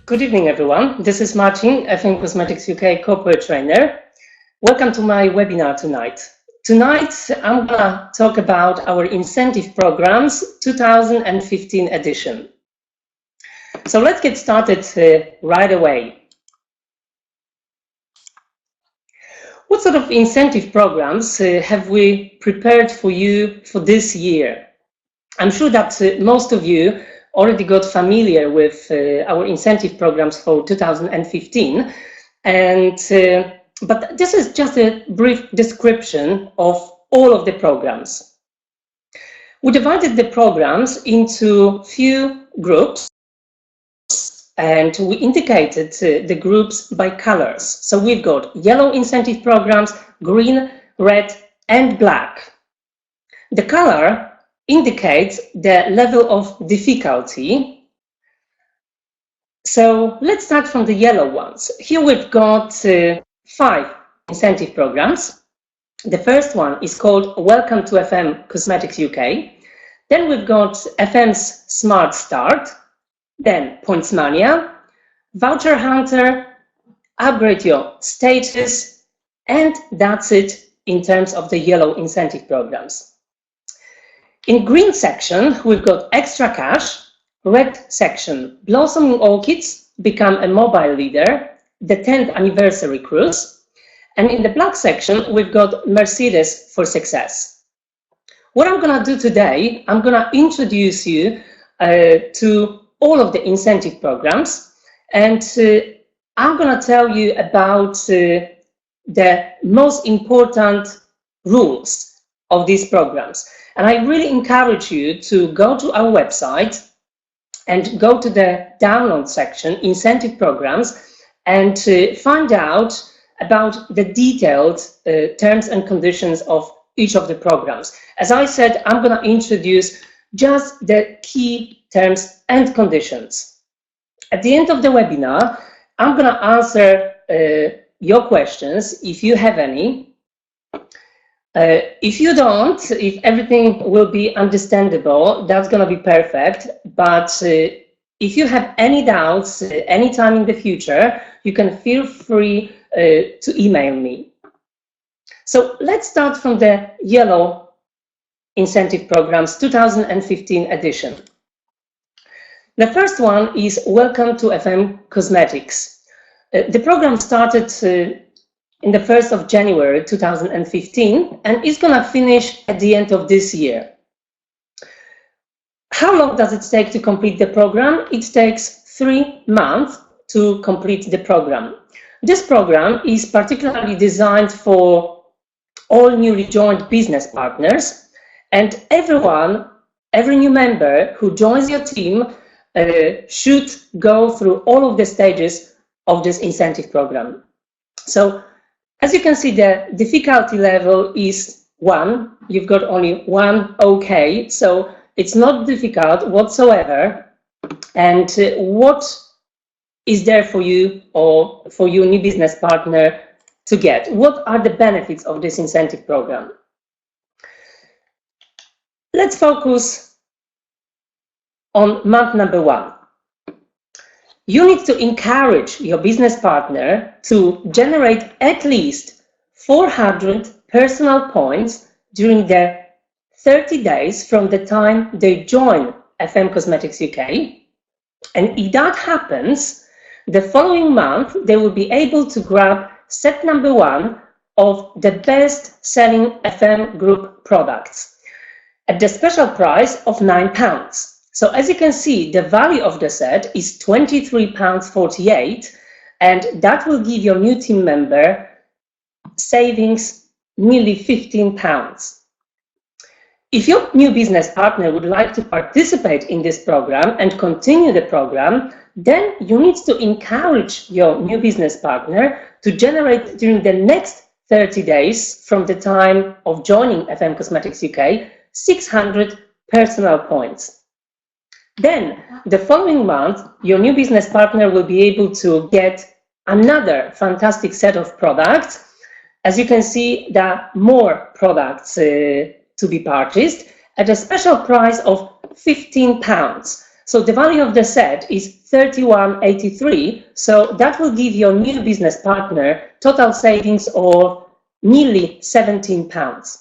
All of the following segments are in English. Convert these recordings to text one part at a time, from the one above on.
Good evening, everyone. This is Martin, FM Cosmetics UK Corporate Trainer. Welcome to my webinar tonight. Tonight, I'm going to talk about our incentive programs 2015 edition. So let's get started right away. What sort of incentive programs have we prepared for you for this year? I'm sure that most of you already got familiar with our incentive programs for 2015, but this is just a brief description of all of the programs. We divided the programs into few groups, and we indicated the groups by colors. So we've got yellow incentive programs, green, red, and black. The color indicates the level of difficulty. So let's start from the yellow ones. Here we've got 5 incentive programs. The first one is called Welcome to FM Cosmetics UK. Then we've got FM's Smart Start, then Points Mania, Voucher Hunter, Upgrade Your Status, and that's it in terms of the yellow incentive programs. In green section, we've got Extra Cash, red section, Blossoming Orchids, Become a Mobile Leader, the 10th Anniversary Cruise, and in the black section, we've got Mercedes for Success. What I'm going to do today, I'm going to introduce you to all of the incentive programs, and I'm going to tell you about the most important rules of these programs. And I really encourage you to go to our website and go to the download section, incentive programs, and find out about the detailed terms and conditions of each of the programs. As I said, I'm going to introduce just the key terms and conditions. At the end of the webinar, I'm going to answer your questions if you have any. If you don't, if everything will be understandable, that's going to be perfect. But if you have any doubts anytime in the future, you can feel free to email me. So let's start from the yellow incentive programs 2015 edition. The first one is Welcome to FM Cosmetics. The program started in the 1st of January 2015 and is going to finish at the end of this year. How long does it take to complete the program? It takes 3 months to complete the program. This program is particularly designed for all newly joined business partners, and every new member who joins your team should go through all of the stages of this incentive program. So, as you can see, the difficulty level is 1. You've got only 1 OK, so it's not difficult whatsoever. And what is there for you or for your new business partner to get? What are the benefits of this incentive program? Let's focus on month number 1. You need to encourage your business partner to generate at least 400 personal points during the 30 days from the time they join FM Cosmetics UK. And if that happens, the following month, they will be able to grab set number 1 of the best-selling FM group products at the special price of £9. So as you can see, the value of the set is £23.48, and that will give your new team member savings nearly £15. If your new business partner would like to participate in this program and continue the program, then you need to encourage your new business partner to generate during the next 30 days from the time of joining FM Cosmetics UK 600 personal points. Then, the following month, your new business partner will be able to get another fantastic set of products. As you can see, there are more products to be purchased at a special price of £15. So the value of the set is 31.83. So that will give your new business partner total savings of nearly £17.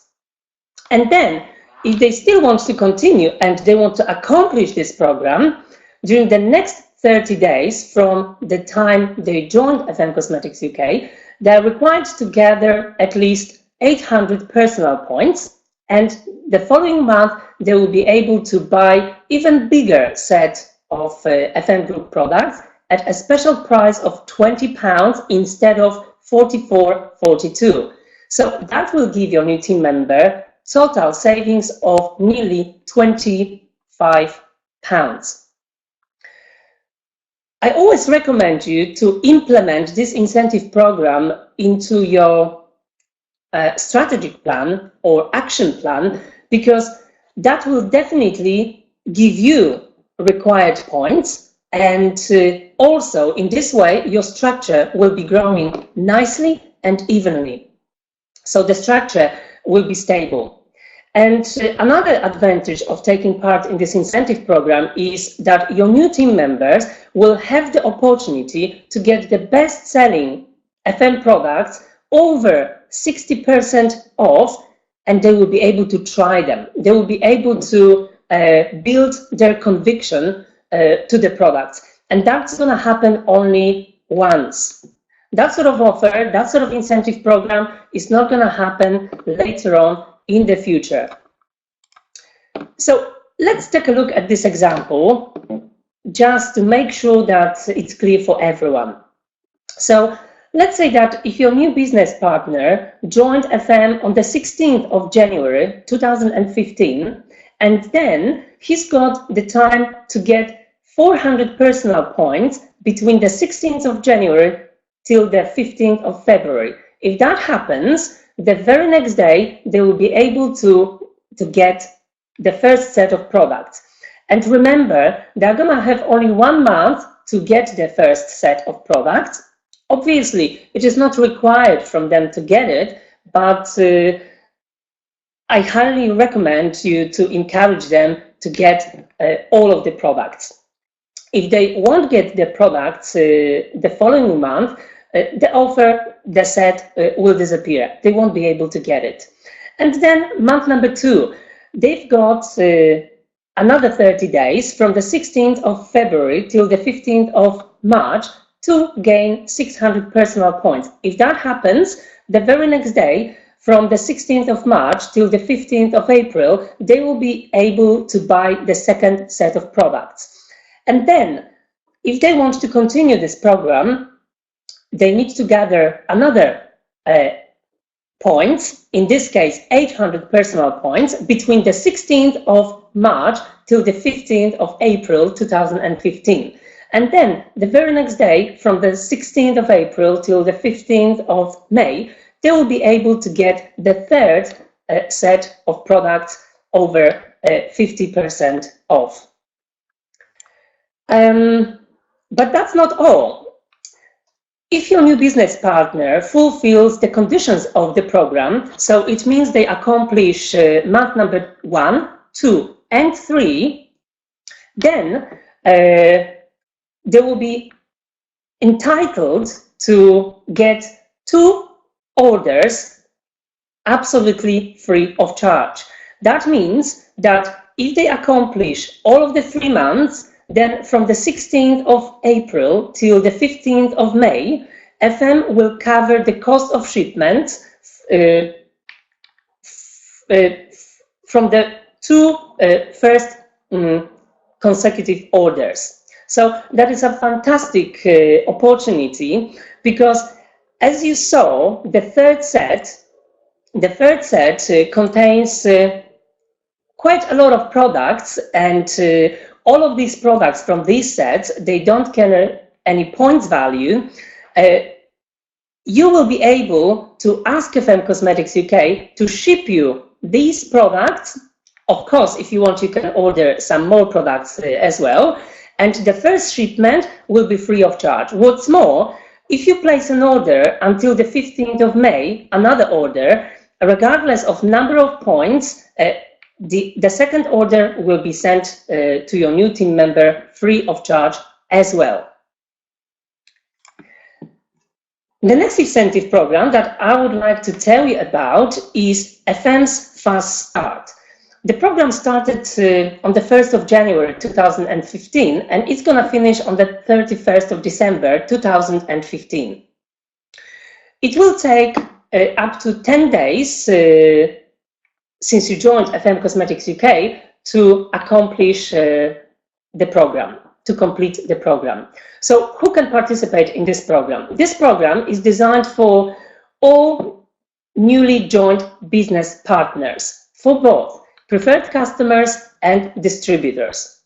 And then, if they still want to continue and they want to accomplish this program during the next 30 days from the time they joined FM Cosmetics UK, they're required to gather at least 800 personal points, and the following month they will be able to buy even bigger set of FM Group products at a special price of £20 instead of £44.42. So that will give your new team member total savings of nearly £25. I always recommend you to implement this incentive program into your strategic plan or action plan, because that will definitely give you required points, and also in this way your structure will be growing nicely and evenly. So the structure will be stable. And another advantage of taking part in this incentive program is that your new team members will have the opportunity to get the best-selling FM products over 60% off, and they will be able to try them. They will be able to build their conviction to the products. And that's going to happen only once. That sort of offer, that sort of incentive program is not going to happen later on in the future. So let's take a look at this example just to make sure that it's clear for everyone. So let's say that if your new business partner joined FM on the 16th of January 2015, and then he's got the time to get 400 personal points between the 16th of January till the 15th of February. If that happens, the very next day, they will be able to get the first set of products. And remember, they're going to have only 1 month to get the first set of products. Obviously, it is not required from them to get it, but I highly recommend you to encourage them to get all of the products. If they won't get the products the following month, the offer, the set will disappear. They won't be able to get it. And then month number 2, they've got another 30 days from the 16th of February till the 15th of March to gain 600 personal points. If that happens, the very next day, from the 16th of March till the 15th of April, they will be able to buy the second set of products. And then, if they want to continue this program, they need to gather another points, in this case 800 personal points, between the 16th of March till the 15th of April 2015. And then the very next day, from the 16th of April till the 15th of May, they will be able to get the third set of products over 50% off. But that's not all. If your new business partner fulfills the conditions of the program, so it means they accomplish month number 1, 2, and 3, then they will be entitled to get 2 orders absolutely free of charge. That means that if they accomplish all of the 3 months, then from the 16th of April till the 15th of May, FM will cover the cost of shipment from the 2 first consecutive orders. So that is a fantastic opportunity, because as you saw, the third set contains quite a lot of products, and all of these products from these sets, they don't carry any points value. You will be able to ask FM Cosmetics UK to ship you these products. Of course, if you want, you can order some more products as well. And the first shipment will be free of charge. What's more, if you place an order until the 15th of May, another order, regardless of number of points, The second order will be sent to your new team member free of charge as well. The next incentive program that I would like to tell you about is FM's Fast Start. The program started on the 1st of January 2015, and it's going to finish on the 31st of December 2015. It will take up to 10 days since you joined FM Cosmetics UK to accomplish the program, to complete the program. So who can participate in this program? This program is designed for all newly joined business partners, for both preferred customers and distributors.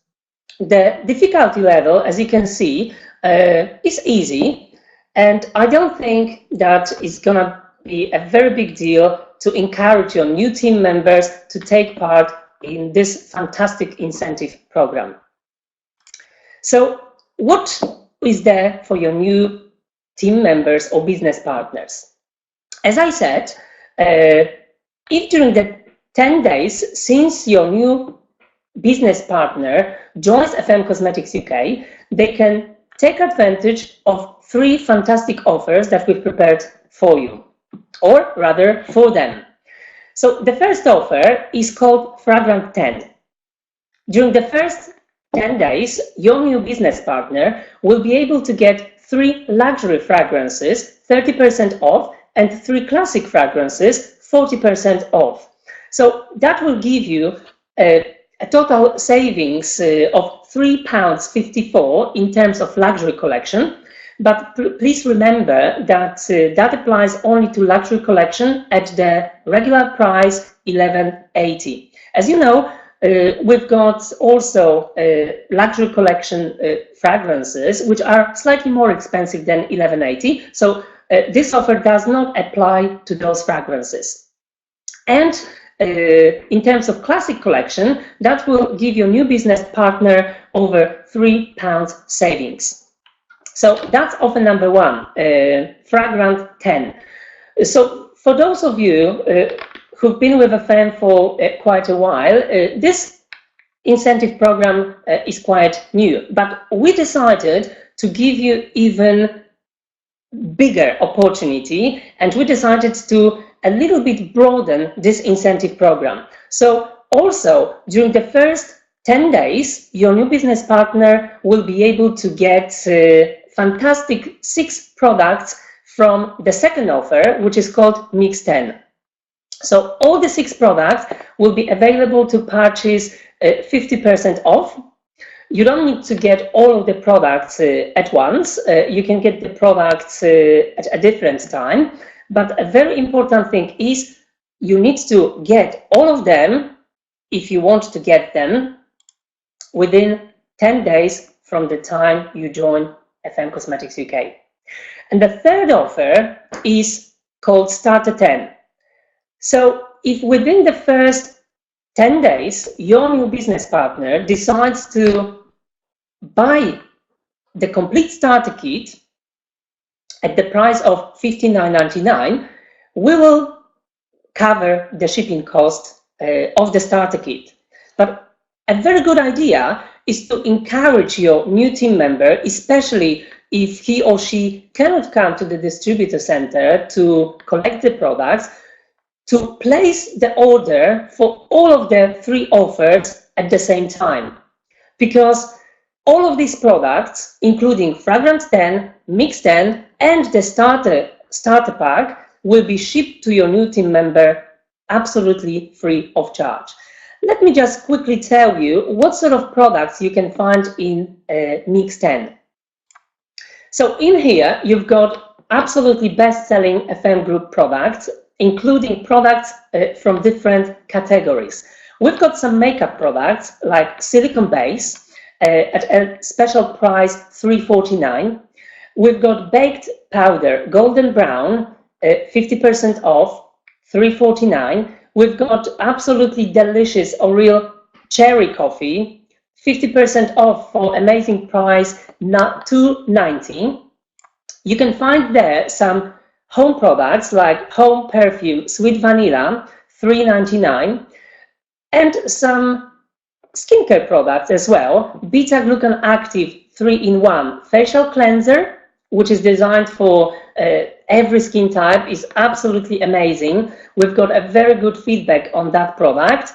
The difficulty level, as you can see, is easy, and I don't think that it's going to be a very big deal to encourage your new team members to take part in this fantastic incentive program. So what is there for your new team members or business partners? As I said, if during the 10 days since your new business partner joins FM Cosmetics UK, they can take advantage of 3 fantastic offers that we've prepared for you, or rather for them. So the first offer is called Fragrant 10. During the first 10 days, your new business partner will be able to get 3 luxury fragrances 30% off and 3 classic fragrances 40% off. So that will give you a total savings of £3.54 in terms of luxury collection. But please remember that that applies only to luxury collection at the regular price £11.80. As you know, we've got also luxury collection fragrances which are slightly more expensive than £11.80. So this offer does not apply to those fragrances. And in terms of classic collection, that will give your new business partner over £3 savings. So that's offer number 1, Fragrant 10. So for those of you who've been with FM for quite a while, this incentive program is quite new, but we decided to give you even bigger opportunity, and we decided to a little bit broaden this incentive program. So also during the first 10 days, your new business partner will be able to get fantastic 6 products from the second offer, which is called Mix 10. So all the 6 products will be available to purchase 50% off. You don't need to get all of the products at once. You can get the products at a different time. But a very important thing is you need to get all of them, if you want to get them, within 10 days from the time you join FM Cosmetics UK. And the third offer is called Starter 10. So if within the first 10 days your new business partner decides to buy the complete starter kit at the price of £59.99, we will cover the shipping cost of the starter kit. But a very good idea is to encourage your new team member, especially if he or she cannot come to the distributor center to collect the products, to place the order for all of the 3 offers at the same time. Because all of these products, including Fragrant 10, Mix 10, and the starter pack, will be shipped to your new team member absolutely free of charge. Let me just quickly tell you what sort of products you can find in Mix 10. So in here, you've got absolutely best-selling FM Group products, including products from different categories. We've got some makeup products like Silicone Base at a special price $3.49. We've got baked powder Golden Brown 50% off $3.49. We've got absolutely delicious Oriel Cherry Coffee 50% off for amazing price $2.90. You can find there some home products like home perfume Sweet Vanilla $3.99. and some skincare products as well. Beta-glucan active 3-in-1 facial cleanser, which is designed for every skin type, is absolutely amazing. We've got a very good feedback on that product.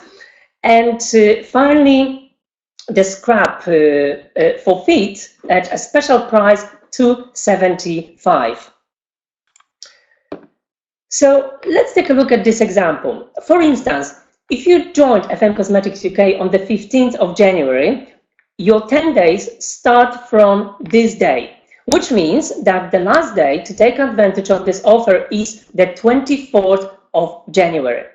And finally, the scrub for feet at a special price, $2.75. So let's take a look at this example. For instance, if you joined FM Cosmetics UK on the 15th of January, your 10 days start from this day, which means that the last day to take advantage of this offer is the 24th of January.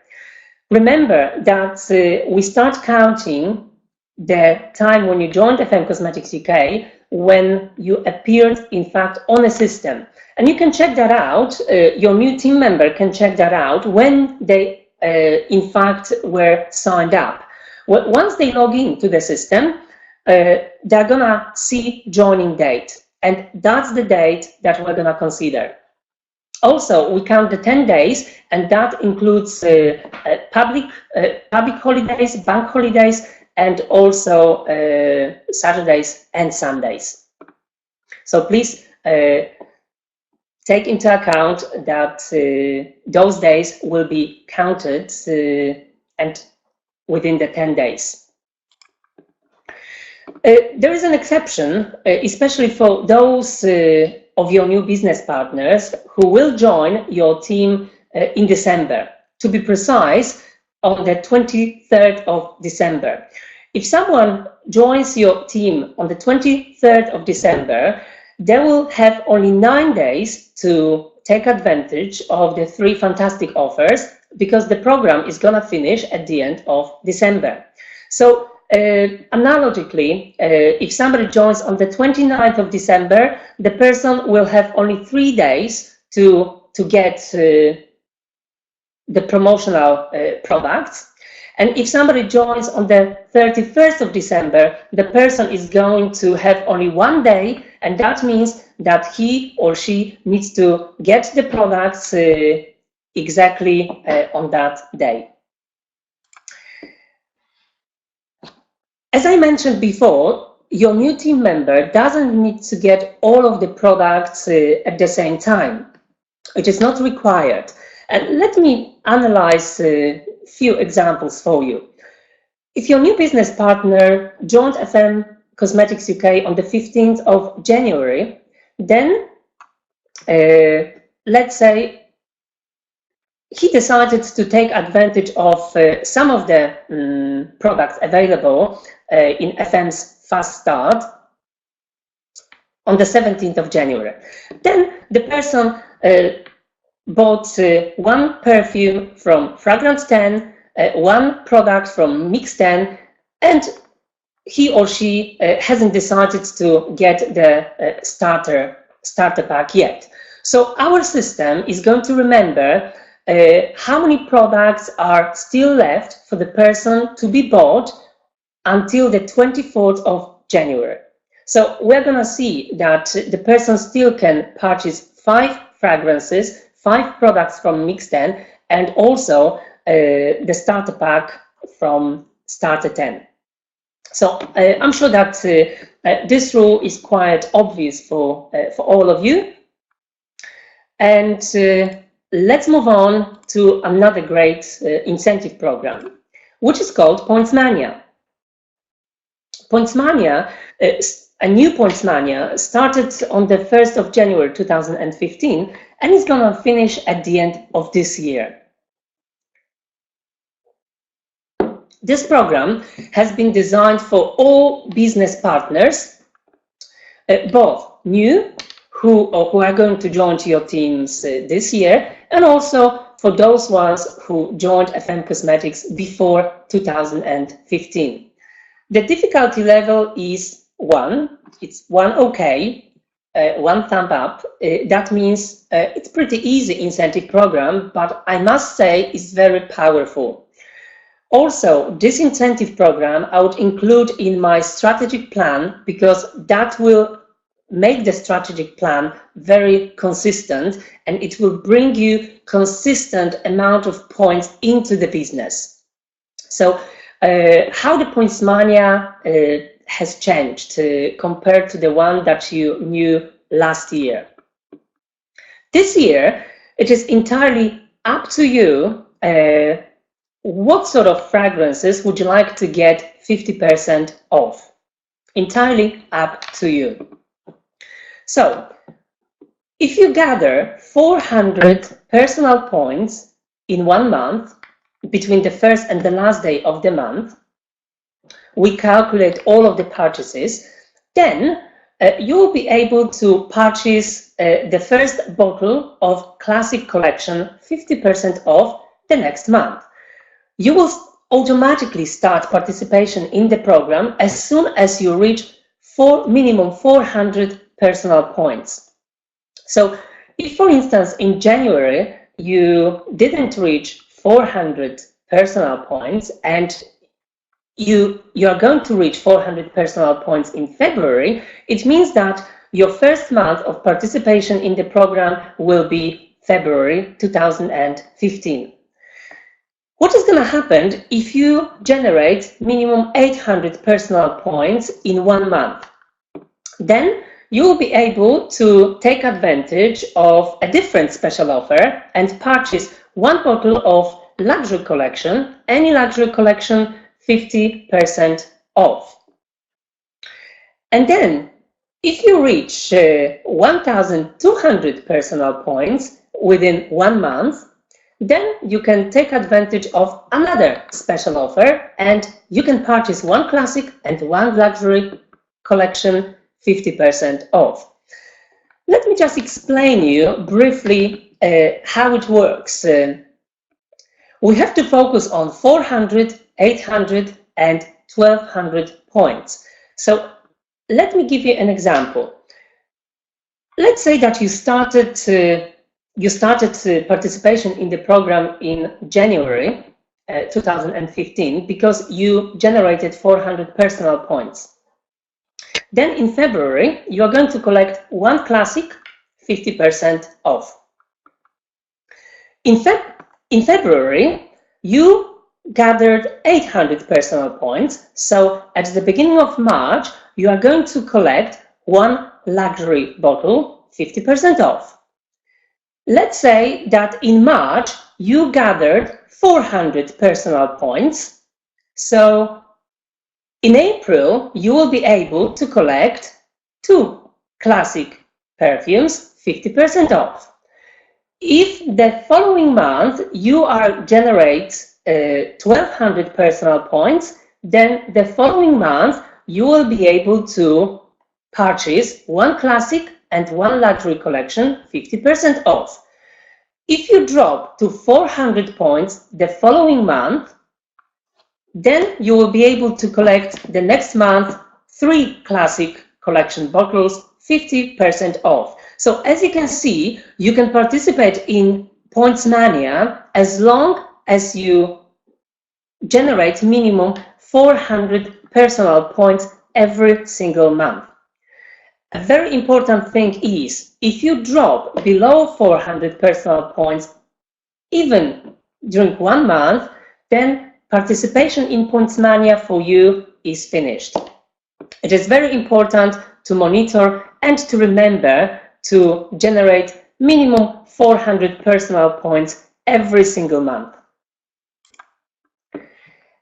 Remember that we start counting the time when you joined FM Cosmetics UK when you appeared, in fact, on a system. And you can check that out, your new team member can check that out when they, in fact, were signed up. Once they log into the system, they're gonna see joining date, and that's the date that we're gonna consider. Also, we count the 10 days, and that includes public holidays, bank holidays, and also Saturdays and Sundays. So please take into account that those days will be counted and within the 10 days. There is an exception, especially for those of your new business partners who will join your team in December. To be precise, on the 23rd of December. If someone joins your team on the 23rd of December, they will have only 9 days to take advantage of the 3 fantastic offers, because the program is going to finish at the end of December. So analogically, if somebody joins on the 29th of December, the person will have only 3 days to get the promotional products. And if somebody joins on the 31st of December, the person is going to have only 1 day, and that means that he or she needs to get the products exactly on that day. As I mentioned before, your new team member doesn't need to get all of the products at the same time. It is not required. And let me analyze a few examples for you. If your new business partner joined FM Cosmetics UK on the 15th of January, then let's say he decided to take advantage of some of the products available in FM's Fast Start on the 17th of January. Then the person bought 1 perfume from Fragrance 10, 1 product from Mix 10, and he or she hasn't decided to get the starter pack yet. So our system is going to remember how many products are still left for the person to be bought until the 24th of January. So we're going to see that the person still can purchase 5 fragrances, 5 products from Mix 10, and also the starter pack from Starter 10. So I'm sure that this rule is quite obvious for all of you. And let's move on to another great incentive program, which is called Points Mania. Points Mania, a new Points Mania, started on the 1st of January 2015 and is going to finish at the end of this year. This program has been designed for all business partners, both new who are going to join your teams this year, and also for those ones who joined FM Cosmetics before 2015. The difficulty level is 1. It's 1 okay, 1 thumb up. That means it's pretty easy incentive program, but I must say it's very powerful. Also, this incentive program I would include in my strategic plan, because that will make the strategic plan very consistent, and it will bring you consistent amount of points into the business. So how the points mania has changed compared to the one that you knew last year. This year, it is entirely up to you what sort of fragrances would you like to get 50% off. Entirely up to you. So, if you gather 400 personal points in 1 month, between the first and the last day of the month, we calculate all of the purchases, then you will be able to purchase the first bottle of Classic Collection 50% off the next month. You will automatically start participation in the program as soon as you reach minimum 400 personal points. So if, for instance, in January you didn't reach 400 personal points and you are going to reach 400 personal points in February, it means that your first month of participation in the program will be February 2015. What is going to happen if you generate minimum 800 personal points in 1 month? Then you will be able to take advantage of a different special offer and purchase 1 bottle of luxury collection, any luxury collection, 50% off. And then, if you reach 1,200 personal points within 1 month, then you can take advantage of another special offer and you can purchase 1 classic and 1 luxury collection 50% off. Let me just explain you briefly how it works. We have to focus on 400, 800 and 1,200 points. So let me give you an example. Let's say that you started participation in the program in January 2015 because you generated 400 personal points. Then in February, you are going to collect 1 classic, 50% off. In February, you gathered 800 personal points. So at the beginning of March, you are going to collect 1 luxury bottle, 50% off. Let's say that in March, you gathered 400 personal points. So in April, you will be able to collect 2 classic perfumes, 50% off. If the following month you generate 1,200 personal points, then the following month you will be able to purchase 1 classic and 1 luxury collection, 50% off. If you drop to 400 points the following month, then you will be able to collect the next month 3 classic collection bottles, 50% off. So as you can see, you can participate in Points Mania as long as you generate minimum 400 personal points every single month. A very important thing is, if you drop below 400 personal points, even during 1 month, then participation in Points Mania for you is finished. It is very important to monitor and to remember to generate minimum 400 personal points every single month.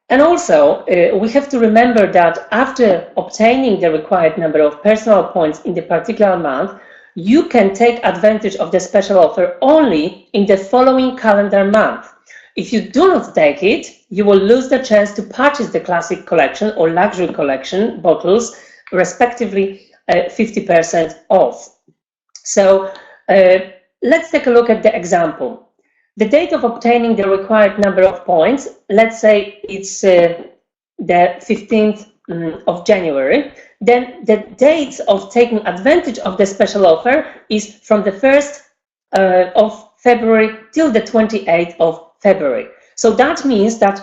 And also, we have to remember that after obtaining the required number of personal points in the particular month, you can take advantage of the special offer only in the following calendar month. If you do not take it, you will lose the chance to purchase the classic collection or luxury collection bottles, respectively 50% off. So let's take a look at the example. The date of obtaining the required number of points, let's say it's the 15th of January, then the dates of taking advantage of the special offer is from the 1st of February till the 28th of February. So that means that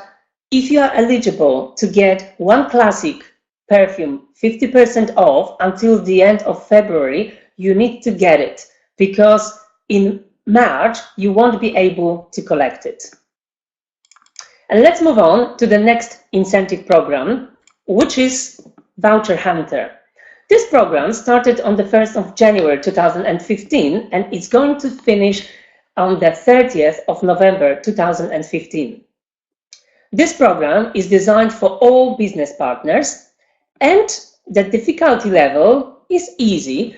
if you are eligible to get 1 classic perfume 50% off until the end of February, you need to get it, because in March you won't be able to collect it. And let's move on to the next incentive program, which is Voucher Hunter. This program started on the 1st of January 2015 and it's going to finish on the 30th of November 2015. This program is designed for all business partners and the difficulty level is easy,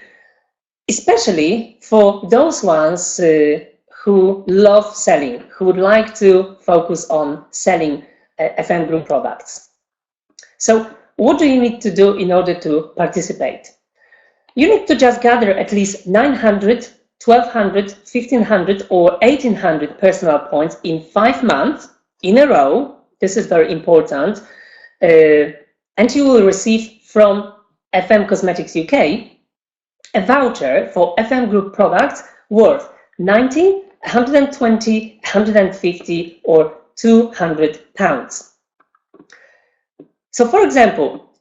especially for those ones who love selling, who would like to focus on selling FM Group products. So what do you need to do in order to participate? You need to just gather at least 900, 1200, 1500 or 1800 personal points in 5 months in a row. This is very important. And you will receive from FM Cosmetics UK a voucher for FM Group products worth 90, 120, 150 or 200 pounds. So for example,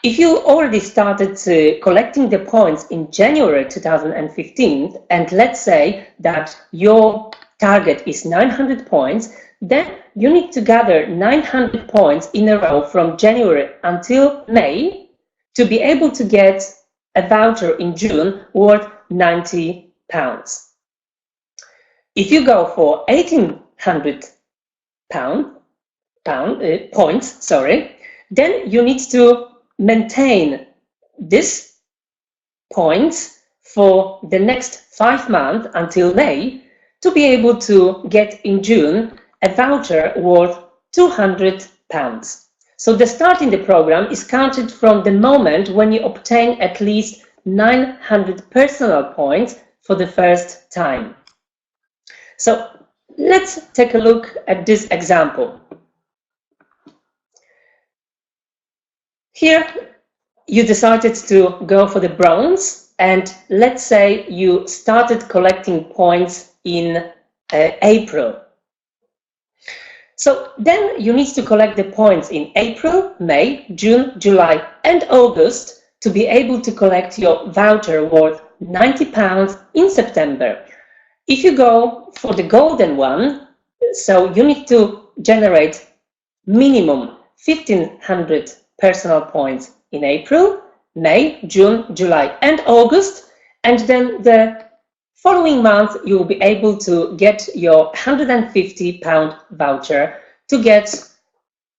if you already started collecting the points in January 2015 and let's say that your target is 900 points, then you need to gather 900 points in a row from January until May to be able to get a voucher in June worth 90 pounds. If you go for 1800 points, then you need to maintain this points for the next 5 months until May to be able to get in June a voucher worth 200 pounds. So the start in the program is counted from the moment when you obtain at least 900 personal points for the first time. So let's take a look at this example. Here you decided to go for the bronze and let's say you started collecting points in April. So then you need to collect the points in April, May, June, July and August to be able to collect your voucher worth 90 pounds in September. If you go for the golden one, so you need to generate minimum 1500 personal points in April, May, June, July and August, and then the following month you will be able to get your £150 voucher to get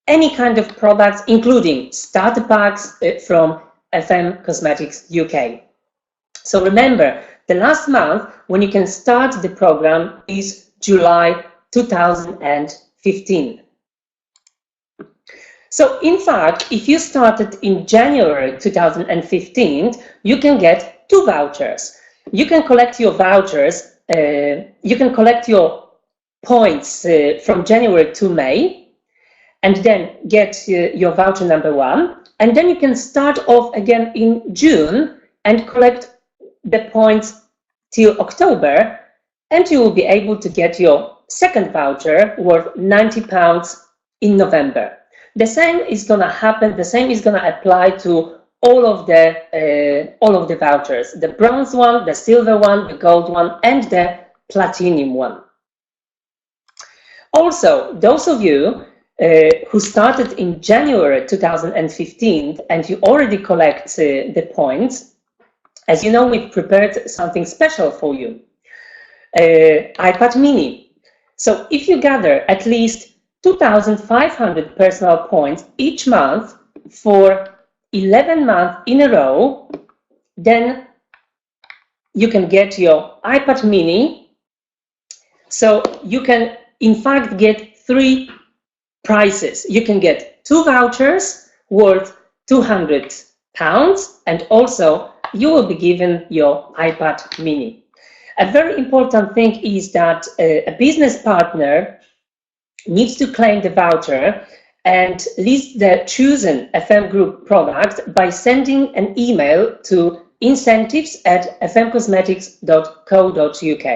any kind of products, including starter packs from FM Cosmetics UK. So remember, the last month when you can start the program is July 2015. So in fact, if you started in January 2015, you can get 2 vouchers. You can collect your vouchers, you can collect your points from January to May, and then get your voucher number 1. And then you can start off again in June and collect the points till October, and you will be able to get your second voucher worth 90 pounds in November. The same is going to happen, the same is going to apply to all of the vouchers, the bronze one, the silver one, the gold one, and the platinum one. Also, those of you who started in January 2015 and you already collect the points, as you know, we've prepared something special for you, iPad mini. So if you gather at least 2,500 personal points each month for 11 months in a row, then you can get your iPad mini. So you can in fact get 3 prizes. You can get 2 vouchers worth 200 pounds and also you will be given your iPad mini. A very important thing is that a business partner needs to claim the voucher and list the chosen FM Group product by sending an email to incentives@fmcosmetics.co.uk.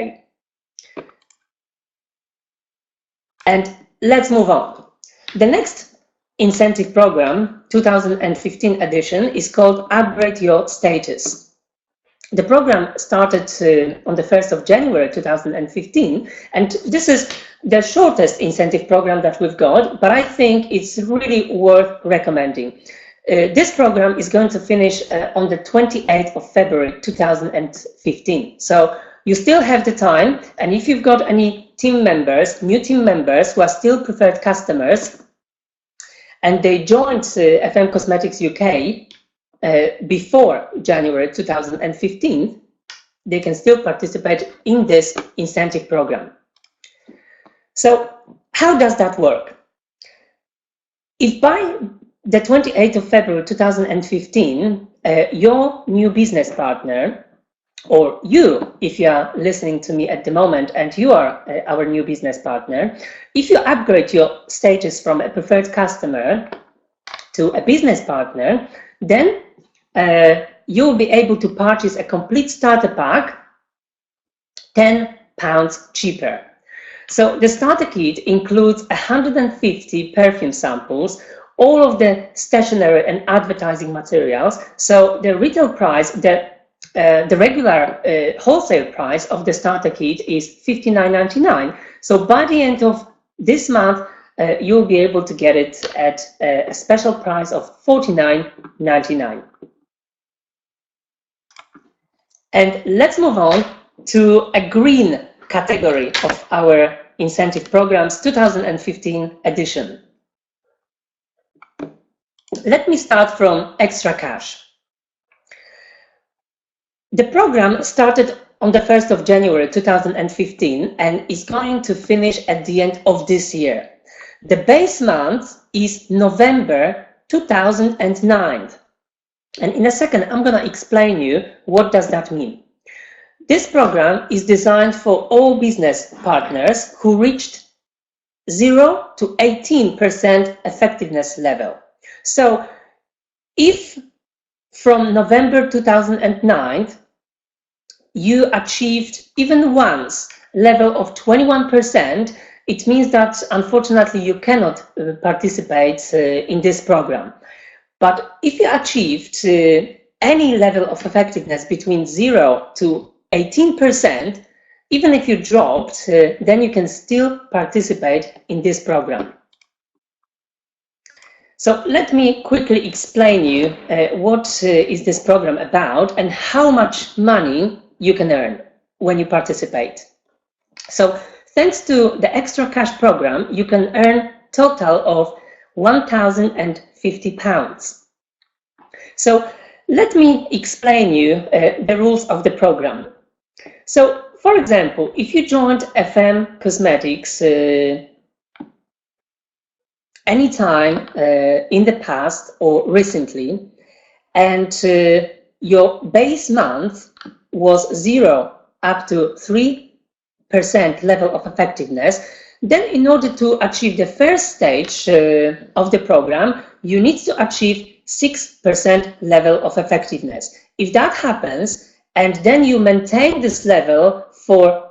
And let's move on. The next incentive program, 2015 edition, is called Upgrade Your Status. The program started on the 1st of January 2015, and this is the shortest incentive program that we've got, but I think it's really worth recommending. This program is going to finish on the 28th of February 2015. So you still have the time, and if you've got any team members, new team members who are still preferred customers, and they joined FM Cosmetics UK before January 2015, they can still participate in this incentive program. So how does that work? If by the 28th of February 2015, your new business partner, or you, if you are listening to me at the moment and you are our new business partner, if you upgrade your status from a preferred customer to a business partner, then you'll be able to purchase a complete starter pack £10 cheaper. So the starter kit includes 150 perfume samples, all of the stationery and advertising materials. So the retail price, the regular wholesale price of the starter kit is £59.99. So by the end of this month, you'll be able to get it at a special price of £49.99. And let's move on to a green category of our incentive programs 2015 edition. Let me start from extra cash. The program started on the 1st of January 2015 and is going to finish at the end of this year. The base month is November 2009. And in a second, I'm going to explain you what does that mean. This program is designed for all business partners who reached 0 to 18% effectiveness level. So if from November 2009, you achieved even once level of 21%, it means that unfortunately you cannot participate in this program. But if you achieved any level of effectiveness between 0 to 18%, even if you dropped, then you can still participate in this program. So let me quickly explain you what is this program about and how much money you can earn when you participate. So thanks to the extra cash program, you can earn total of £1,050. So let me explain you the rules of the program. So for example, if you joined FM Cosmetics anytime in the past or recently, and your base month was 0 up to 3% level of effectiveness, then in order to achieve the first stage of the program, you need to achieve 6% level of effectiveness. If that happens, and then you maintain this level for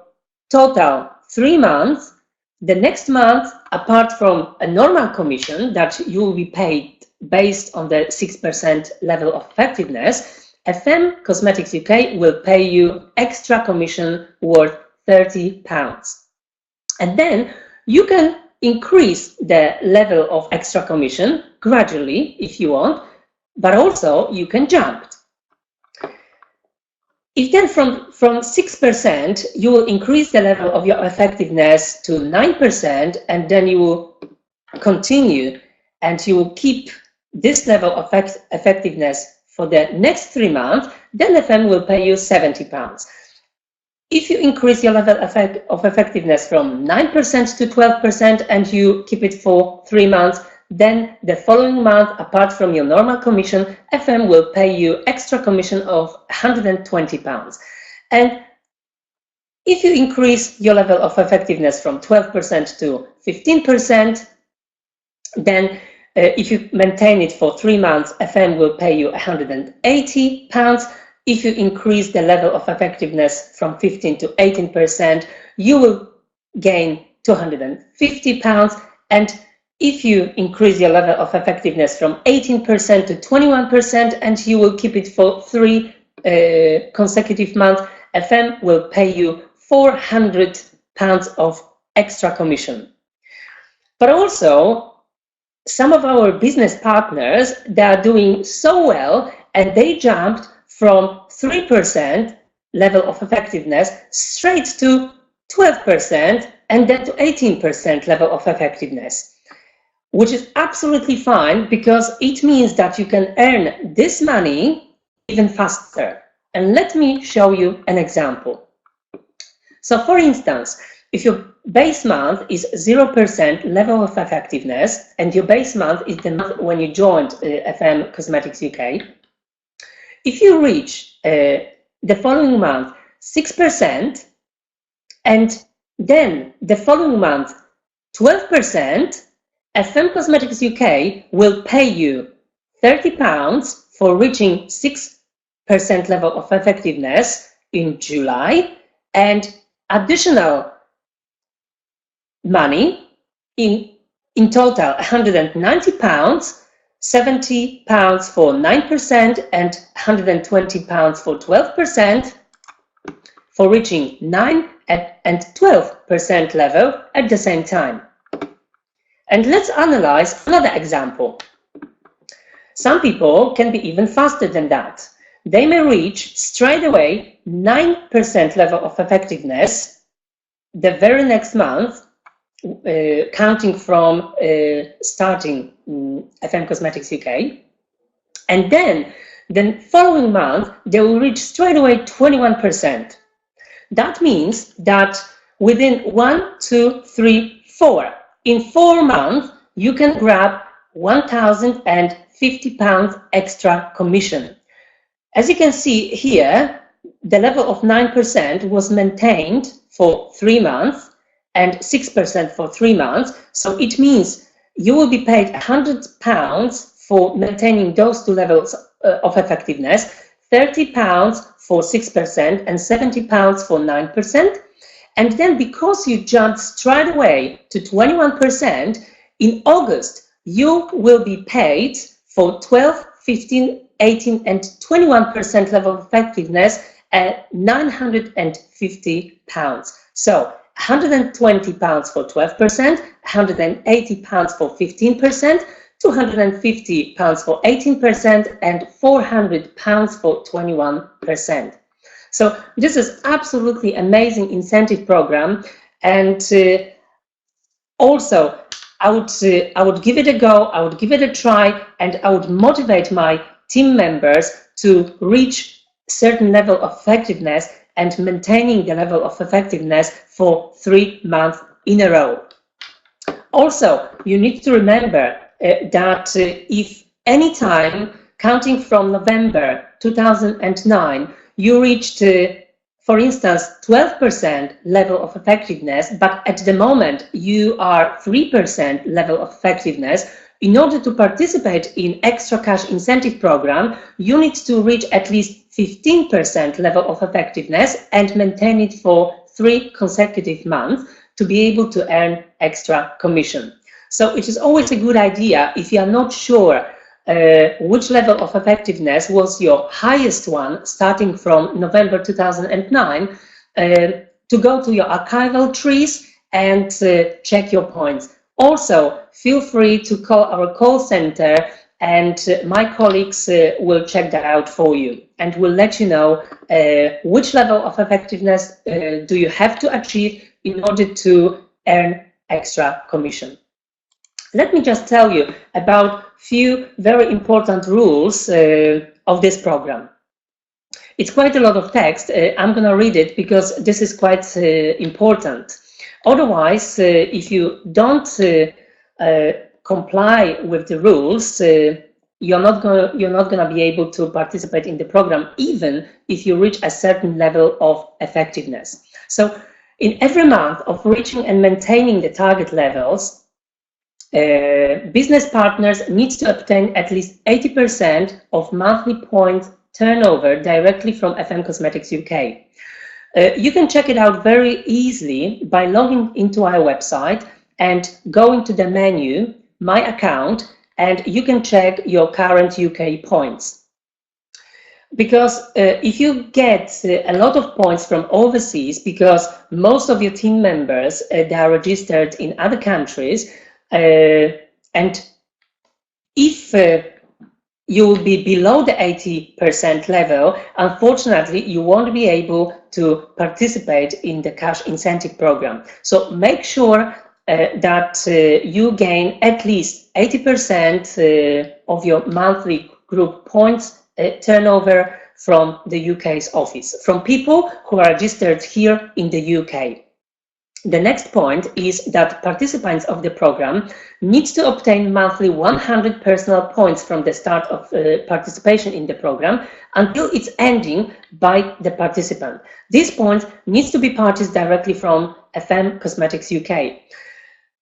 total 3 months, the next month, apart from a normal commission that you will be paid based on the 6% level of effectiveness, FM Cosmetics UK will pay you extra commission worth £30. And then you can increase the level of extra commission gradually if you want, but also you can jump. If then from 6% you will increase the level of your effectiveness to 9%, and then you will continue and you will keep this level of effectiveness for the next 3 months, then FM will pay you £70. If you increase your level of effectiveness from 9% to 12% and you keep it for 3 months, then the following month, apart from your normal commission, FM will pay you extra commission of £120. And if you increase your level of effectiveness from 12% to 15%, then if you maintain it for 3 months, FM will pay you £180. If you increase the level of effectiveness from 15 to 18%, you will gain £250. And if you increase your level of effectiveness from 18% to 21%, and you will keep it for 3 consecutive month, FM will pay you £400 of extra commission. But also, some of our business partners, they are doing so well, and they jumped from 3% level of effectiveness straight to 12% and then to 18% level of effectiveness, which is absolutely fine, because it means that you can earn this money even faster. And let me show you an example. So for instance, if your base month is 0% level of effectiveness, and your base month is the month when you joined FM Cosmetics UK, if you reach the following month 6%, and then the following month 12%, FM Cosmetics UK will pay you £30 for reaching 6% level of effectiveness in July, and additional money in total £190, £70 for 9% and £120 for 12%, for reaching 9 and 12% level at the same time. And let's analyze another example. Some people can be even faster than that. They may reach straight away 9% level of effectiveness the very next month, counting from starting FM Cosmetics UK, and then the following month they will reach straight away 21%. That means that within 1, 2, 3, 4, in 4 months you can grab £1,050 extra commission. As you can see here, the level of 9% was maintained for 3 months and 6% for 3 months. So it means you will be paid £100 for maintaining those 2 levels of effectiveness, £30 for 6% and £70 for 9%. And then because you jumped straight away to 21%, in August, you will be paid for 12, 15, 18 and 21% level of effectiveness at £950. So £120 for 12%, £180 for 15%, £250 for 18%, and £400 for 21%. So this is absolutely amazing incentive program, and also I would give it a go, I would give it a try, and I would motivate my team members to reach certain level of effectiveness and maintaining the level of effectiveness for 3 months in a row. Also, you need to remember that if any time counting from November 2009 you reached, for instance, 12% level of effectiveness, but at the moment you are 3% level of effectiveness, in order to participate in extra cash incentive program, you need to reach at least 15% level of effectiveness and maintain it for 3 consecutive months to be able to earn extra commission. So it is always a good idea, if you are not sure which level of effectiveness was your highest one starting from November 2009, to go to your archival trees and check your points. Also, feel free to call our call center, and my colleagues will check that out for you and will let you know which level of effectiveness do you have to achieve in order to earn extra commission. Let me just tell you about few very important rules of this program. It's quite a lot of text. I'm going to read it because this is quite important. Otherwise, if you don't comply with the rules, you're not going to be able to participate in the program, even if you reach a certain level of effectiveness. So in every month of reaching and maintaining the target levels, business partners need to obtain at least 80% of monthly point turnover directly from FM Cosmetics UK. You can check it out very easily by logging into our website and going to the menu, My Account, and you can check your current UK points. Because if you get a lot of points from overseas, because most of your team members, they are registered in other countries, and if you will be below the 80% level, unfortunately, you won't be able to participate in the cash incentive program. So make sure that you gain at least 80% of your monthly group points turnover from the UK's office, from people who are registered here in the UK. The next point is that participants of the program need to obtain monthly 100 personal points from the start of participation in the program until its ending by the participant. These points need to be purchased directly from FM Cosmetics UK.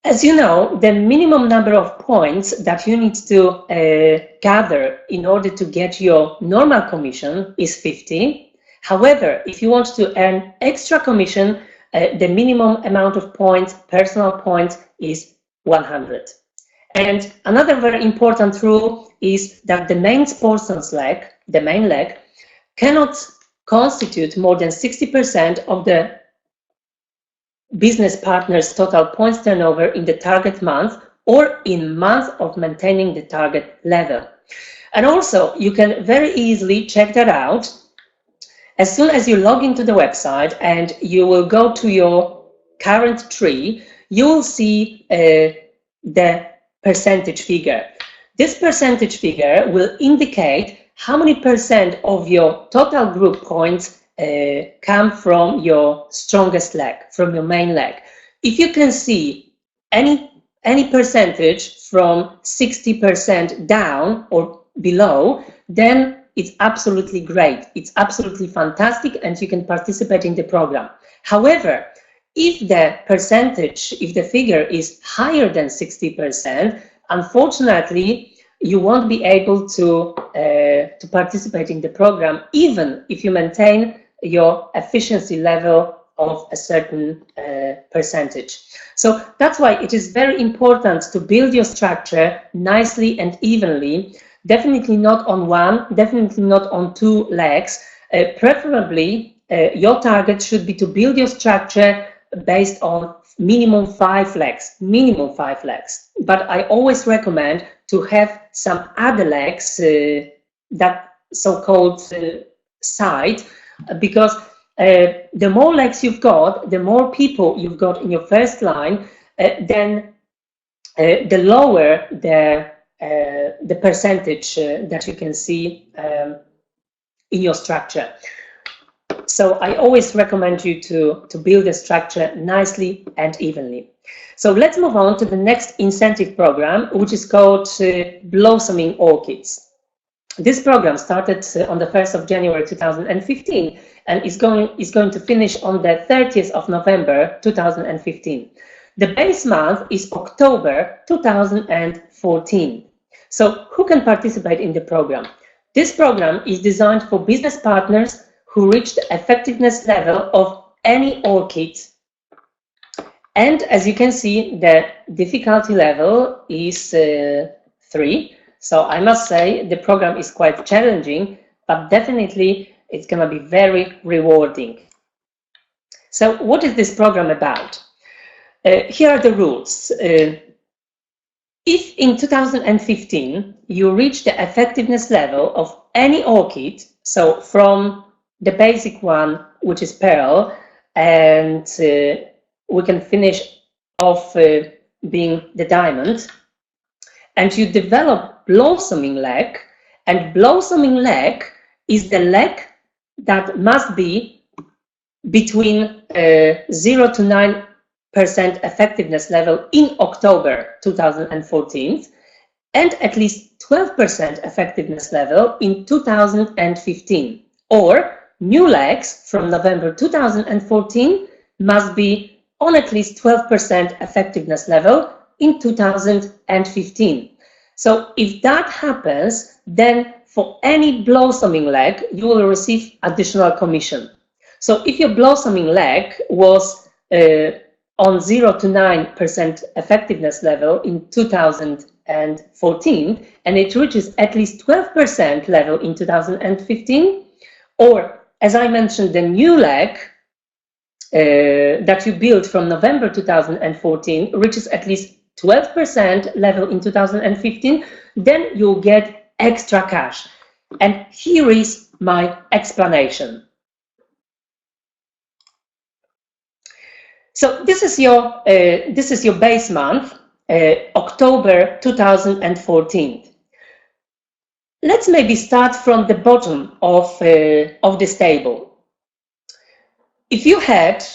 As you know, the minimum number of points that you need to gather in order to get your normal commission is 50. However, if you want to earn extra commission, the minimum amount of points, personal points, is 100. And another very important rule is that the main sportsman's leg, the main leg, cannot constitute more than 60% of the business partner's total points turnover in the target month or in month of maintaining the target level. And also, you can very easily check that out. As soon as you log into the website and you will go to your current tree, you will see the percentage figure. This percentage figure will indicate how many percent of your total group points come from your strongest leg, from your main leg. If you can see any percentage from 60% down or below, then it's absolutely great. It's absolutely fantastic, and you can participate in the program. However, if the percentage, if the figure is higher than 60%, unfortunately, you won't be able to participate in the program, even if you maintain your efficiency level of a certain percentage. So that's why it is very important to build your structure nicely and evenly. Definitely not on one, definitely not on two legs. Preferably, your target should be to build your structure based on minimum 5 legs, minimum 5 legs. But I always recommend to have some other legs, that so-called side, because the more legs you've got, the more people you've got in your first line, then the lower the percentage that you can see in your structure. So I always recommend you to build a structure nicely and evenly. So let's move on to the next incentive program, which is called Blossoming Orchids. This program started on the 1st of January 2015 and is going to finish on the 30th of November 2015. The base month is October 2014. So who can participate in the program? This program is designed for business partners who reach the effectiveness level of any orchid. And as you can see, the difficulty level is 3. So I must say the program is quite challenging, but definitely it's going to be very rewarding. So what is this program about? Here are the rules. If in 2015 you reach the effectiveness level of any orchid, so from the basic one, which is pearl, and we can finish off being the diamond, and you develop blossoming leg, and blossoming leg is the leg that must be between 0 to 9% effectiveness level in October 2014 and at least 12% effectiveness level in 2015, or new legs from November 2014 must be on at least 12% effectiveness level in 2015. So if that happens, then for any blossoming leg, you will receive additional commission. So if your blossoming leg was on 0 to 9% effectiveness level in 2014, 2014 and it reaches at least 12% level in 2015, or as I mentioned, the new leg that you built from November 2014 reaches at least 12% level in 2015, then you'll get extra cash. And here is my explanation. So this is your base month, October 2014. Let's maybe start from the bottom of this table. If you had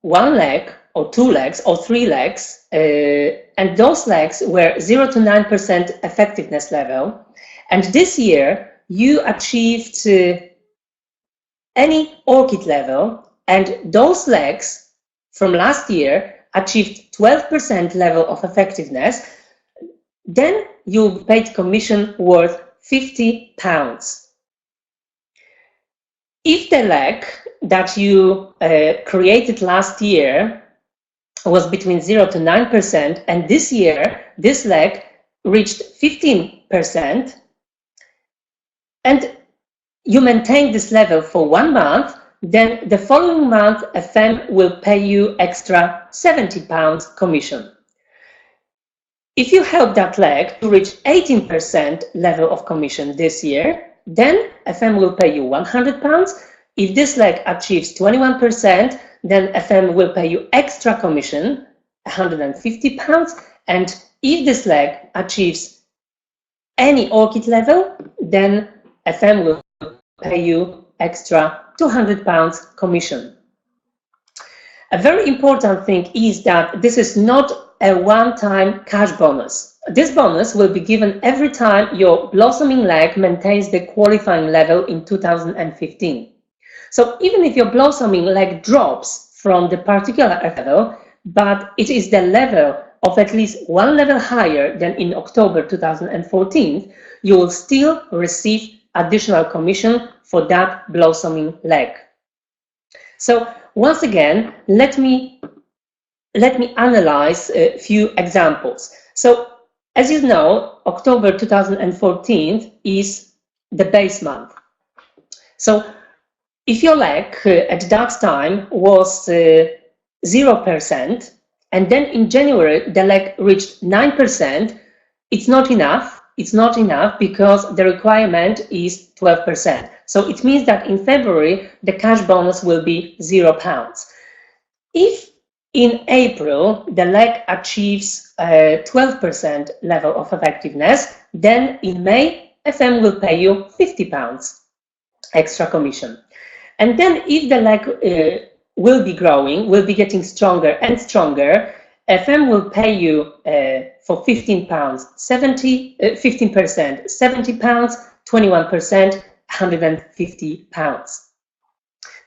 one leg or two legs or three legs, and those legs were 0 to 9% effectiveness level, and this year you achieved any orchid level, and those legs from last year achieved 12% level of effectiveness, then you paid commission worth £50. If the leg that you created last year was between 0 to 9%, and this year this leg reached 15%, and you maintain this level for 1 month, then the following month FM will pay you extra £70 commission. If you help that leg to reach 18% level of commission this year, then FM will pay you £100. If this leg achieves 21%, then FM will pay you extra commission, £150. And if this leg achieves any orchid level, then FM will pay you extra £200 commission. A very important thing is that this is not a one-time cash bonus. This bonus will be given every time your blossoming leg maintains the qualifying level in 2015. So even if your blossoming leg drops from the particular level, but it is the level of at least one level higher than in October 2014, you will still receive additional commission for that blossoming leg. So once again, let me analyze a few examples. So as you know, October 2014 is the base month. So if your leg at that time was 0%, and then in January the leg reached 9%, it's not enough. It's not enough because the requirement is 12%. So it means that in February the cash bonus will be £0. If in April the leg achieves 12% level of effectiveness, then in May FM will pay you £50 extra commission. And then if the leg will be growing, will be getting stronger and stronger, FM will pay you for £15, 15%, £70, 21%, £150.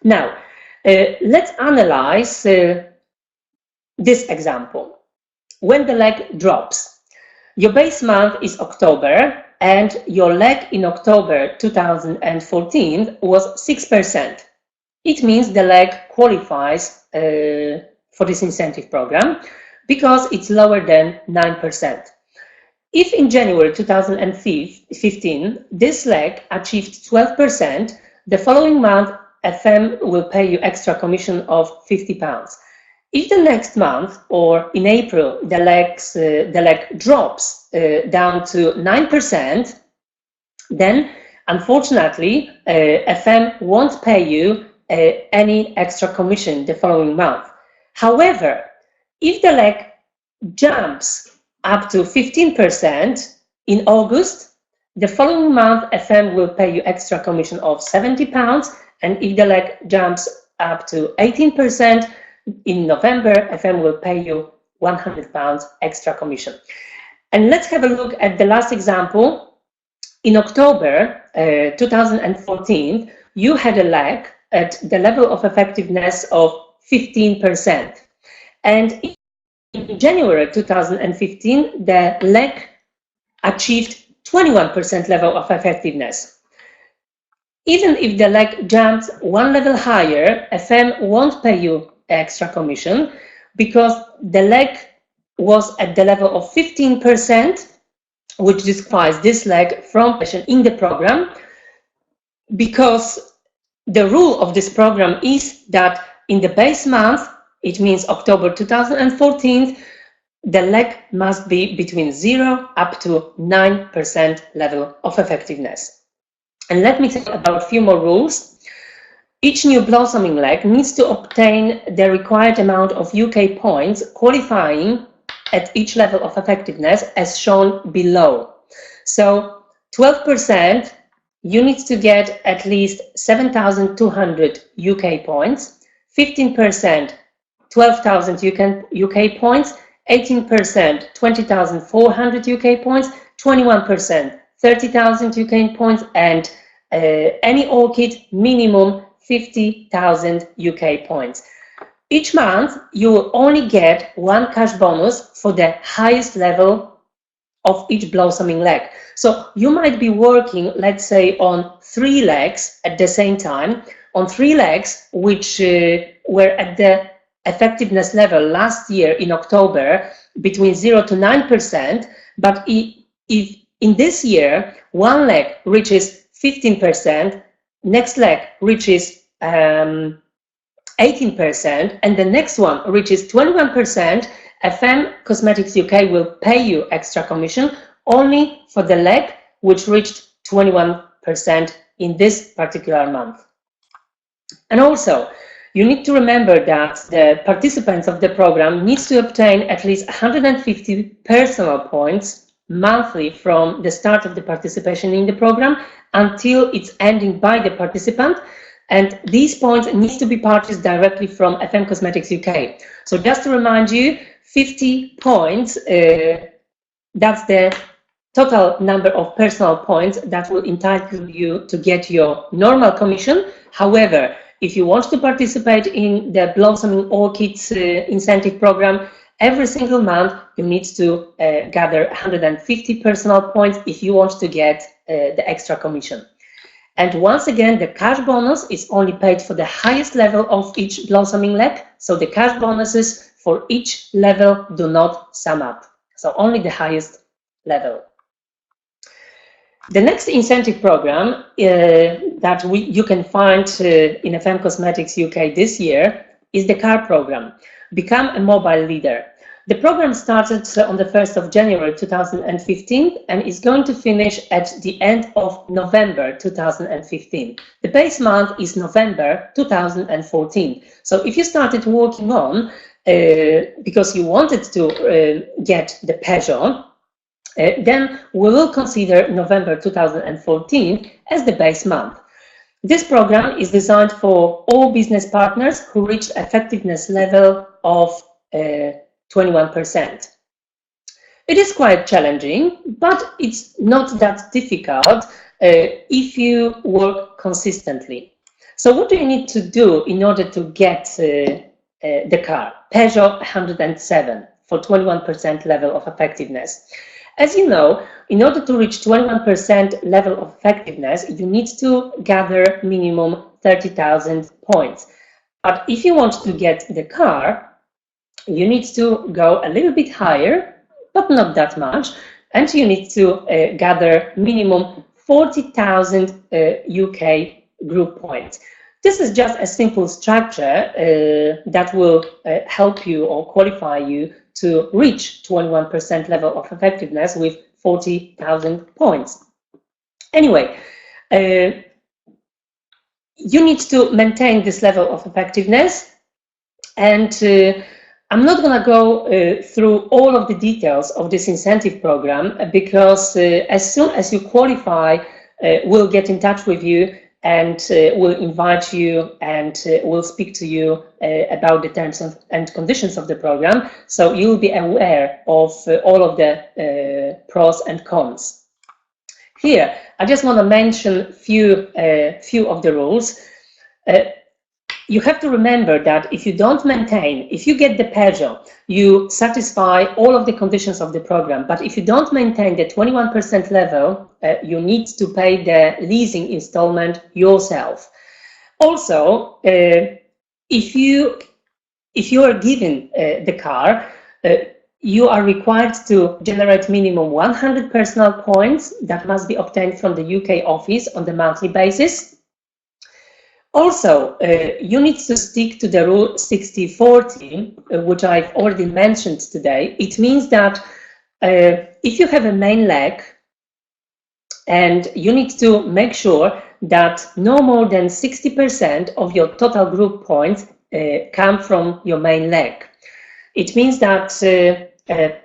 Now, let's analyze this example. When the leg drops, your base month is October, and your leg in October 2014 was 6%. It means the leg qualifies for this incentive program because it's lower than 9%. If in January 2015 this leg achieved 12%, the following month FM will pay you extra commission of £50. If the next month or in April the leg drops down to 9%, then unfortunately FM won't pay you any extra commission the following month. However, if the leg jumps up to 15% in August, the following month FM will pay you extra commission of £70, and if the leg jumps up to 18% in November, FM will pay you £100 extra commission. And let's have a look at the last example. In October 2014, you had a leg at the level of effectiveness of 15%. And in January 2015, the leg achieved 21% level of effectiveness. Even if the leg jumps one level higher, FM won't pay you extra commission because the leg was at the level of 15%, which disqualifies this leg from participation in the program, because the rule of this program is that in the base month, it means October 2014, the leg must be between 0 up to 9% level of effectiveness. And let me tell you about a few more rules. Each new blossoming leg needs to obtain the required amount of UK points, qualifying at each level of effectiveness as shown below. So 12%, you need to get at least 7,200 UK points, 15%, 12,000 UK points, 18%, 20,400 UK points, 21%, 30,000 UK points, and any orchid minimum 50,000 UK points. Each month, you will only get one cash bonus for the highest level of each blossoming leg. So you might be working, let's say, on 3 legs at the same time, on 3 legs which were at the effectiveness level last year in October between 0 to 9%, but if in this year one leg reaches 15%, next leg reaches 18%, and the next one reaches 21%, FM Cosmetics UK will pay you extra commission only for the leg which reached 21% in this particular month. And also, you need to remember that the participants of the program needs to obtain at least 150 personal points monthly from the start of the participation in the program until its ending by the participant, and these points need to be purchased directly from FM Cosmetics UK. So just to remind you, 50 points, that's the total number of personal points that will entitle you to get your normal commission. However, if you want to participate in the Blossoming Orchids incentive program, every single month you need to gather 150 personal points if you want to get the extra commission. And once again, the cash bonus is only paid for the highest level of each blossoming leg, so the cash bonuses for each level do not sum up, so only the highest level. The next incentive program that you can find in FM Cosmetics UK this year is the CAR program, Become a Mobile Leader. The program started on the 1st of January 2015 and is going to finish at the end of November 2015. The base month is November 2014. So if you started working on, because you wanted to get the Peugeot, then we will consider November 2014 as the base month. This program is designed for all business partners who reached effectiveness level of 21%. It is quite challenging, but it's not that difficult if you work consistently. So what do you need to do in order to get the car? Peugeot 107 for 21% level of effectiveness. As you know, in order to reach 21% level of effectiveness, you need to gather minimum 30,000 points. But if you want to get the car, you need to go a little bit higher, but not that much, and you need to gather minimum 40,000 UK group points. This is just a simple structure that will help you or qualify you to reach 21% level of effectiveness with 40,000 points. Anyway, you need to maintain this level of effectiveness, and I'm not going to go through all of the details of this incentive program because as soon as you qualify, we'll get in touch with you and we'll invite you and we'll speak to you about the terms and conditions of the program, so you'll be aware of all of the pros and cons. Here, I just want to mention few of the rules. You have to remember that if you don't maintain, if you get the Peugeot, you satisfy all of the conditions of the program, but if you don't maintain the 21% level, you need to pay the leasing installment yourself. Also, if you are given the car, you are required to generate minimum 100 personal points that must be obtained from the UK office on the monthly basis. Also, you need to stick to the rule 60-40, which I've already mentioned today. It means that if you have a main leg, and you need to make sure that no more than 60% of your total group points come from your main leg. It means that the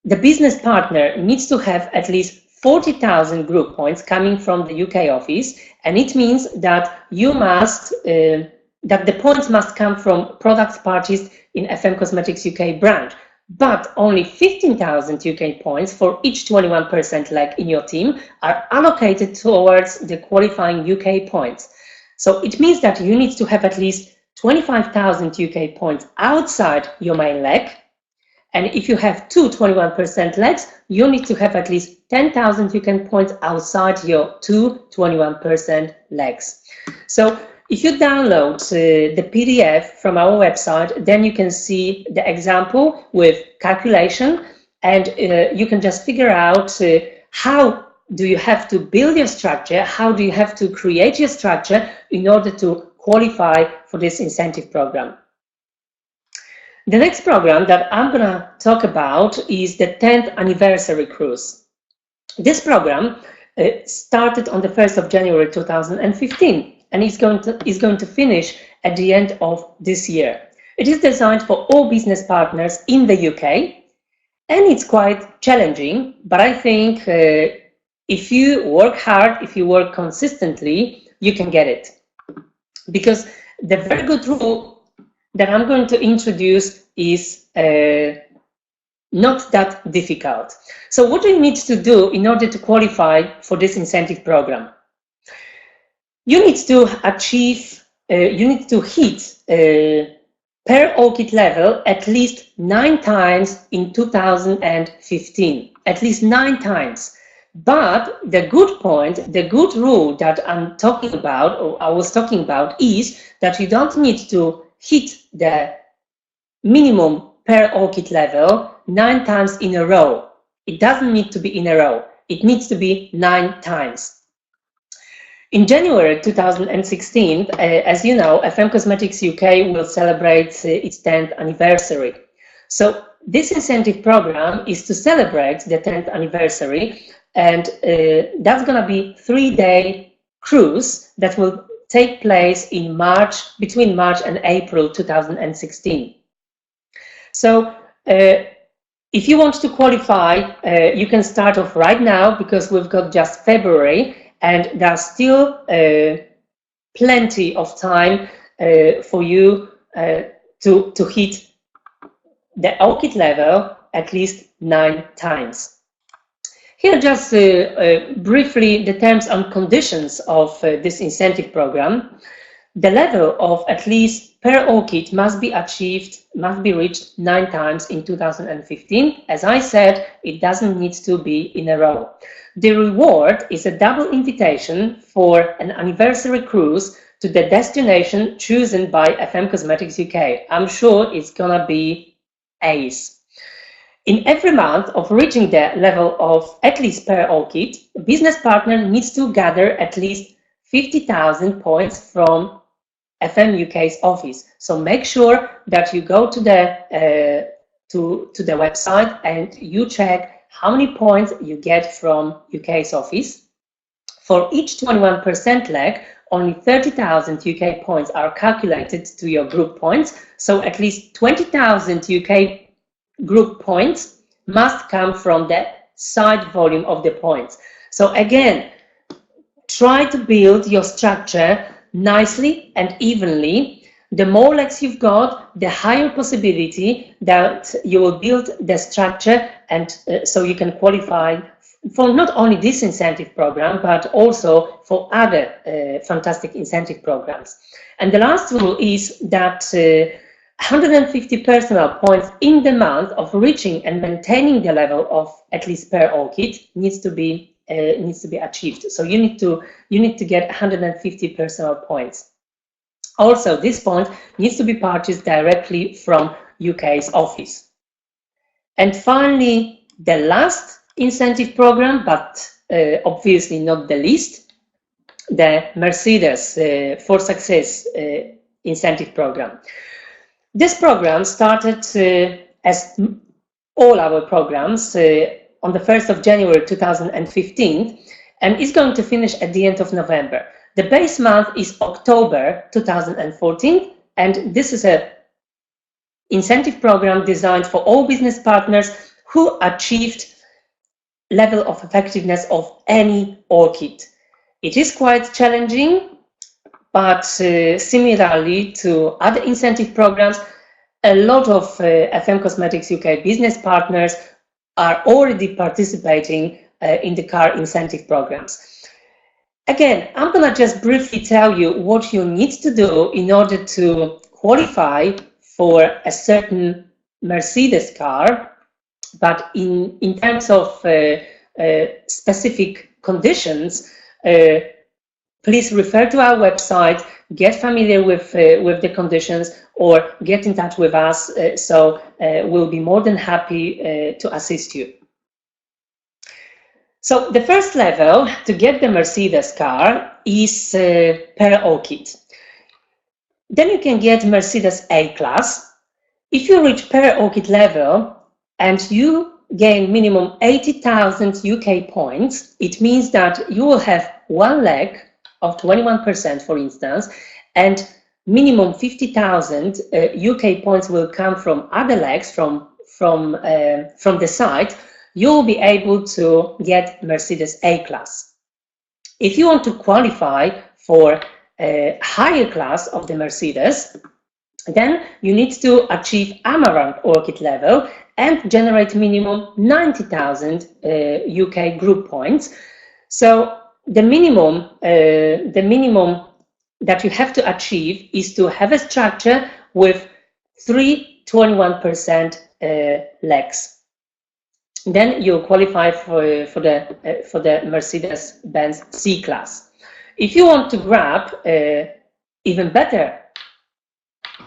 business partner needs to have at least 40,000 group points coming from the UK office, and it means that you must that the points must come from products purchased in FM Cosmetics UK brand, but only 15,000 UK points for each 21% leg in your team are allocated towards the qualifying UK points. So it means that you need to have at least 25,000 UK points outside your main leg. And if you have two 21% legs, you need to have at least 10,000 UK points outside your two 21% legs. So if you download the PDF from our website, then you can see the example with calculation, and you can just figure out how do you have to build your structure, how do you have to create your structure in order to qualify for this incentive program. The next program that I'm going to talk about is the 10th anniversary cruise. This program started on the 1st of January 2015 and is going to finish at the end of this year. It is designed for all business partners in the UK, and it's quite challenging, but I think if you work hard, if you work consistently, you can get it. Because the very good rule that I'm going to introduce is not that difficult. So what do you need to do in order to qualify for this incentive program? You need to achieve, you need to hit per ORCHID level at least 9 times in 2015, at least 9 times. But the good point, the good rule that I'm talking about, or I was talking about, is that you don't need to hit the minimum per ORCHID level 9 times in a row. It doesn't need to be in a row. It needs to be 9 times. In January 2016, as you know, FM Cosmetics UK will celebrate its 10th anniversary. So this incentive program is to celebrate the 10th anniversary, and that's going to be a 3-day cruise that will take place in March, between March and April 2016. So if you want to qualify, you can start off right now, because we've got just February, and there's still plenty of time for you to hit the ORCHID level at least 9 times. Here just briefly the terms and conditions of this incentive program. The level of at least per ORCHID must be achieved, must be reached 9 times in 2015. As I said, it doesn't need to be in a row. The reward is a double invitation for an anniversary cruise to the destination chosen by FM Cosmetics UK. I'm sure it's gonna be ace. In every month of reaching the level of at least per ORCHID, a business partner needs to gather at least 50,000 points from FM UK's office. So make sure that you go to the website and you check how many points you get from UK's office. For each 21% leg, only 30,000 UK points are calculated to your group points. So at least 20,000 UK group points must come from the side volume of the points. So again, try to build your structure nicely and evenly. The more legs you've got, the higher possibility that you will build the structure, and so you can qualify for not only this incentive program, but also for other fantastic incentive programs. And the last rule is that 150 personal points in the month of reaching and maintaining the level of at least per ORCHID needs to be achieved. So you need to get 150 personal points. Also, this point needs to be purchased directly from UK's office. And finally, the last incentive program, but obviously not the least, the Mercedes for Success incentive program. This program started as all our programs on the 1st of January 2015 and is going to finish at the end of November. The base month is October 2014, and this is a incentive program designed for all business partners who achieved level of effectiveness of any ORCID. It is quite challenging, but similarly to other incentive programs, a lot of FM Cosmetics UK business partners are already participating in the car incentive programs. Again, I'm going to just briefly tell you what you need to do in order to qualify for a certain Mercedes car, but in terms of specific conditions, please refer to our website, get familiar with the conditions, or get in touch with us, so we'll be more than happy to assist you. So the first level to get the Mercedes car is per ORCID. Then you can get Mercedes A-Class. If you reach per ORCID level and you gain minimum 80,000 UK points, it means that you will have one leg of 21%, for instance, and minimum 50,000 UK points will come from other legs from the side. You will be able to get Mercedes A-Class. If you want to qualify for a higher class of the Mercedes, then you need to achieve Amaranth ORCID level and generate minimum 90,000 UK group points. So the minimum that you have to achieve is to have a structure with 3 21% legs. Then you qualify for the Mercedes-Benz C-Class. If you want to grab even better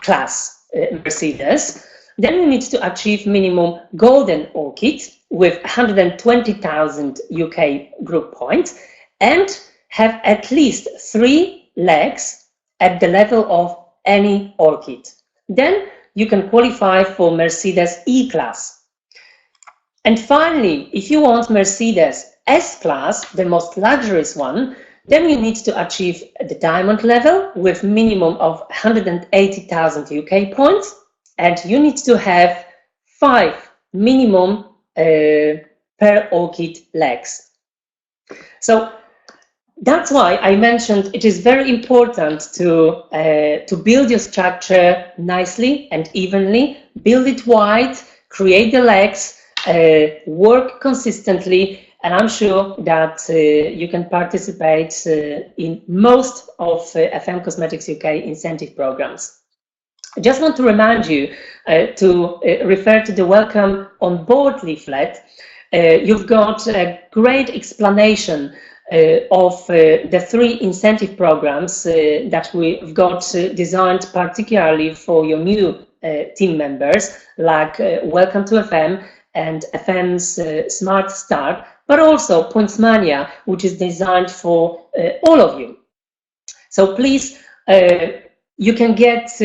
class Mercedes, then you need to achieve minimum Golden ORCID with 120,000 UK group points and have at least 3 legs at the level of any ORCID. Then you can qualify for Mercedes E-Class. And finally, if you want Mercedes S-Class, the most luxurious one, then you need to achieve the Diamond level with minimum of 180,000 UK points, and you need to have 5 minimum per ORCID legs. So that's why I mentioned it is very important to build your structure nicely and evenly, build it wide, create the legs, work consistently, and I'm sure that you can participate in most of FM Cosmetics UK incentive programs. I just want to remind you to refer to the Welcome on Board leaflet. You've got a great explanation of the 3 incentive programs that we've got designed particularly for your new team members, like Welcome to FM and FM's Smart Start, but also Points Mania, which is designed for all of you. So please, you can get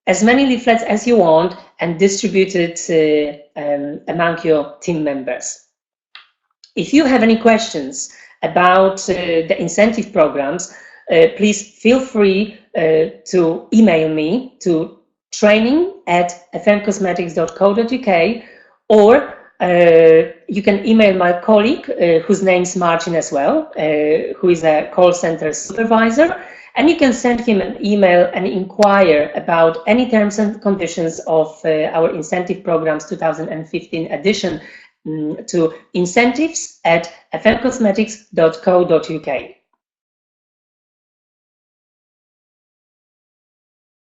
as many leaflets as you want and distribute it among your team members. If you have any questions about the incentive programs, please feel free to email me to training@fmcosmetics.co.uk, or you can email my colleague, whose name is Martin as well, who is a call center supervisor, and you can send him an email and inquire about any terms and conditions of our incentive programs 2015 edition to incentives@fmcosmetics.co.uk.